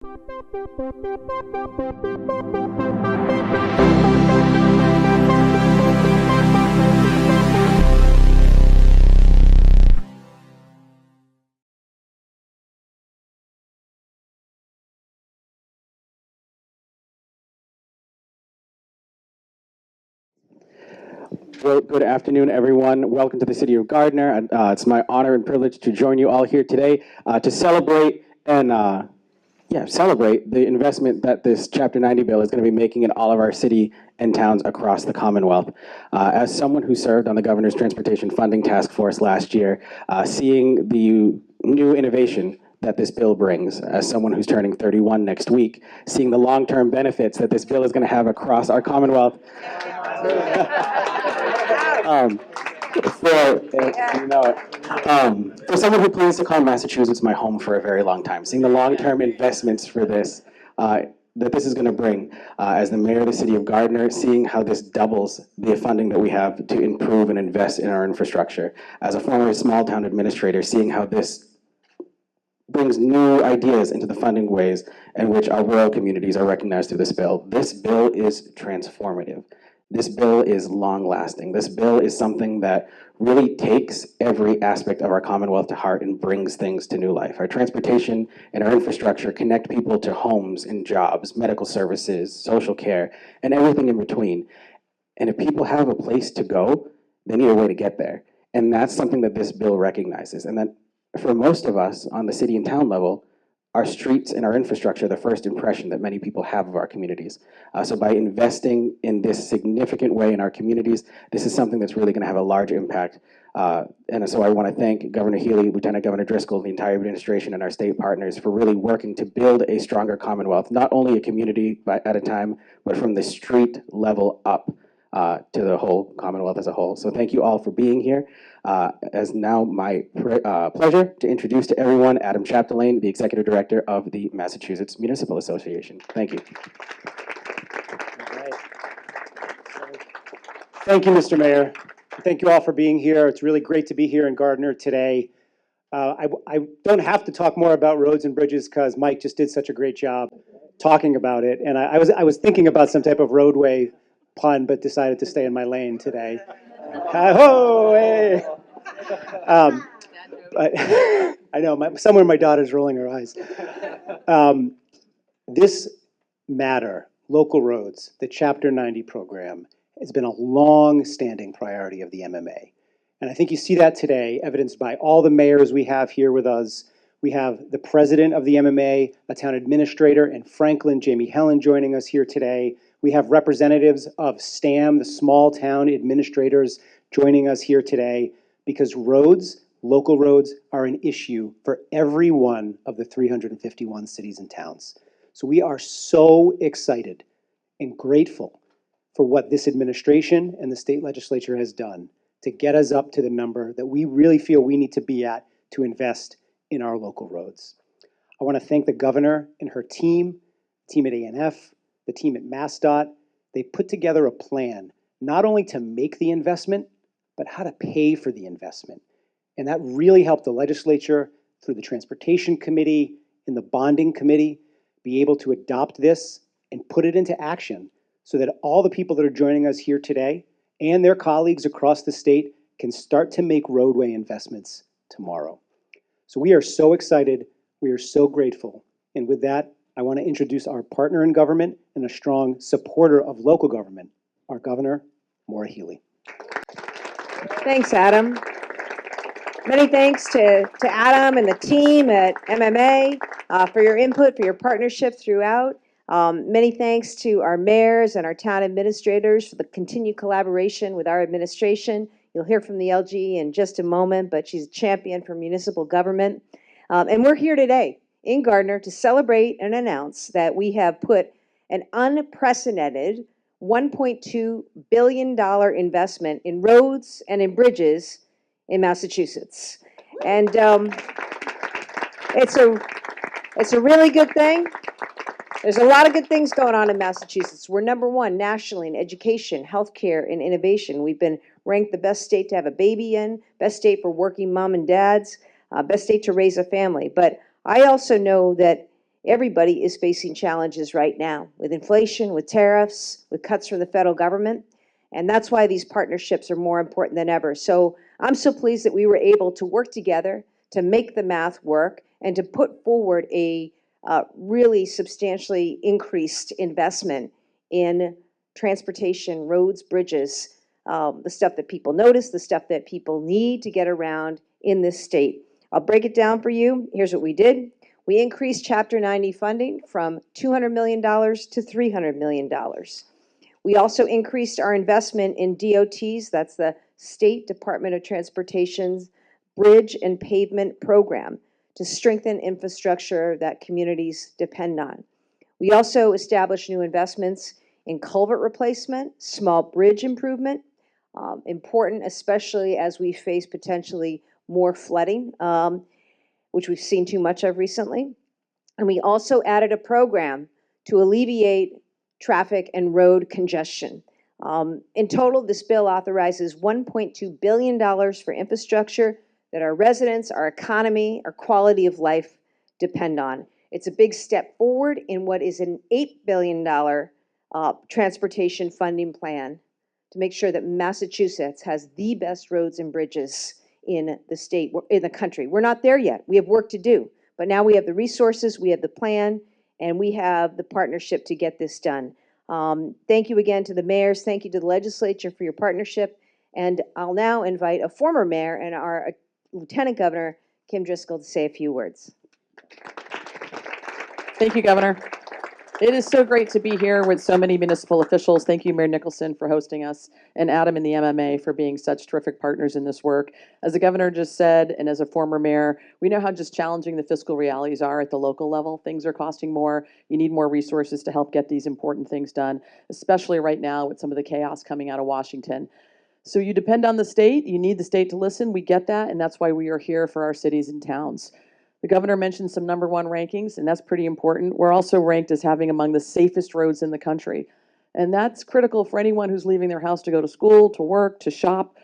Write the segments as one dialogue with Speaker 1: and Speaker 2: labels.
Speaker 1: Good afternoon, everyone. Welcome to the city of Gardner. It's my honor and privilege to join you all here today to celebrate celebrate the investment that this Chapter 90 bill is going to be making in all of our city and towns across the Commonwealth. As someone who served on the Governor's Transportation Funding Task Force last year, seeing the new innovation that this bill brings, as someone who's turning 31 next week, seeing the long-term benefits that this bill is going to have across our Commonwealth. For someone who plans to call Massachusetts my home for a very long time, seeing the long-term investments for this, that this is going to bring, as the mayor of the city of Gardner, seeing how this doubles the funding that we have to improve and invest in our infrastructure. As a former small-town administrator, seeing how this brings new ideas into the funding ways in which our rural communities are recognized through this bill. This bill is transformative. This bill is long-lasting. This bill is something that really takes every aspect of our Commonwealth to heart and brings things to new life. Our transportation and our infrastructure connect people to homes and jobs, medical services, social care, and everything in between. And if people have a place to go, they need a way to get there. And that's something that this bill recognizes. And that for most of us on the city and town level, our streets and our infrastructure are the first impression that many people have of our communities. So by investing in this significant way in our communities, this is something that's really going to have a large impact. And so I want to thank Governor Healy, Lieutenant Governor Driscoll, the entire administration, and our state partners for really working to build a stronger Commonwealth, not only a community at a time, but from the street level up to the whole Commonwealth as a whole. So thank you all for being here. As now my pleasure to introduce to everyone Adam Chapdelaine, the Executive Director of the Massachusetts Municipal Association. Thank you.
Speaker 2: Thank you, Mr. Mayor. Thank you all for being here. It's really great to be here in Gardner today. I don't have to talk more about roads and bridges because Mike just did such a great job talking about it. And I was thinking about some type of roadway pun, but decided to stay in my lane today. Oh, hey. I know, somewhere my daughter's rolling her eyes. This matter, local roads, the Chapter 90 program, has been a long-standing priority of the MMA. And I think you see that today, evidenced by all the mayors we have here with us. We have the president of the MMA, a town administrator in Franklin, Jamie Helen, joining us here today. We have representatives of STAM, the small town administrators, joining us here today, because roads, local roads, are an issue for every one of the 351 cities and towns. So we are so excited and grateful for what this administration and the state legislature has done to get us up to the number that we really feel we need to be at to invest in our local roads. I want to thank the governor and her team at ANF, the team at MassDOT. They put together a plan not only to make the investment, but how to pay for the investment. And that really helped the legislature through the Transportation Committee and the Bonding Committee be able to adopt this and put it into action so that all the people that are joining us here today and their colleagues across the state can start to make roadway investments tomorrow. So we are so excited. We are so grateful. And with that, I want to introduce our partner in government and a strong supporter of local government, our Governor, Maura Healey.
Speaker 3: Thanks, Adam. Many thanks to Adam and the team at MMA for your input, for your partnership throughout. Many thanks to our mayors and our town administrators for the continued collaboration with our administration. You'll hear from the LG in just a moment, but she's a champion for municipal government. And we're here today in Gardner to celebrate and announce that we have put an unprecedented $1.2 billion investment in roads and in bridges in Massachusetts. And it's a really good thing. There's a lot of good things going on in Massachusetts. We're #1 nationally in education, healthcare, and innovation. We've been ranked the best state to have a baby in, best state for working mom and dads, best state to raise a family. But I also know that Everybody is facing challenges right now with inflation, with tariffs, with cuts from the federal government. And that's why these partnerships are more important than ever. So I'm so pleased that we were able to work together to make the math work and to put forward a really substantially increased investment in transportation, roads, bridges, the stuff that people notice, the stuff that people need to get around in this state. I'll break it down for you. Here's what we did. We increased Chapter 90 funding from $200 million to $300 million. We also increased our investment in DOTs, that's the State Department of Transportation's Bridge and Pavement Program, to strengthen infrastructure that communities depend on. We also established new investments in culvert replacement, small bridge improvement, important especially as we face potentially more flooding, which we've seen too much of recently. And we also added a program to alleviate traffic and road congestion. In total, this bill authorizes $1.2 billion for infrastructure that our residents, our economy, our quality of life depend on. It's a big step forward in what is an $8 billion transportation funding plan to make sure that Massachusetts has the best roads and bridges in the state, in the country. We're not there yet. We have work to do. But now we have the resources, we have the plan, and we have the partnership to get this done. Thank you again to the mayors. Thank you to the legislature for your partnership. And I'll now invite a former mayor and our Lieutenant Governor, Kim Driscoll, to say a few words.
Speaker 4: Thank you, Governor. It is so great to be here with so many municipal officials. Thank you, Mayor Nicholson, for hosting us, and Adam and the MMA for being such terrific partners in this work. As the governor just said, and as a former mayor, we know how just challenging the fiscal realities are at the local level. Things are costing more. You need more resources to help get these important things done, especially right now with some of the chaos coming out of Washington. So you depend on the state. You need the state to listen. We get that, and that's why we are here for our cities and towns. The governor mentioned some #1 rankings, and that's pretty important. We're also ranked as having among the safest roads in the country. And that's critical for anyone who's leaving their house to go to school, to work, to shop.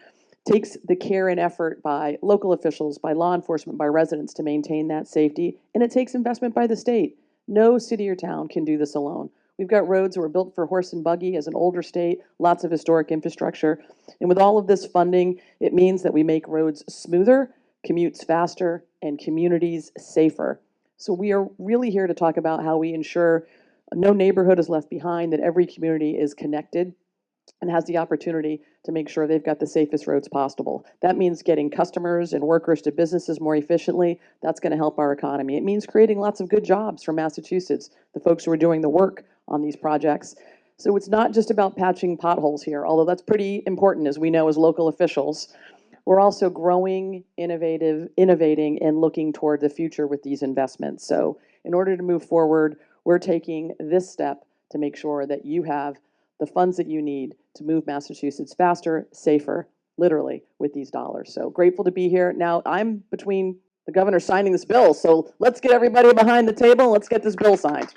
Speaker 4: Takes the care and effort by local officials, by law enforcement, by residents to maintain that safety. And it takes investment by the state. No city or town can do this alone. We've got roads that were built for horse and buggy as an older state, lots of historic infrastructure. And with all of this funding, it means that we make roads smoother, commutes faster, and communities safer. So we are really here to talk about how we ensure no neighborhood is left behind, that every community is connected and has the opportunity to make sure they've got the safest roads possible. That means getting customers and workers to businesses more efficiently. That's going to help our economy. It means creating lots of good jobs for Massachusetts, the folks who are doing the work on these projects. So it's not just about patching potholes here, although that's pretty important, as we know as local officials. We're also growing, innovating, and looking toward the future with these investments. So in order to move forward, we're taking this step to make sure that you have the funds that you need to move Massachusetts faster, safer, literally, with these dollars. So grateful to be here. Now, I'm between the governor signing this bill, so let's get everybody behind the table and let's get this bill signed.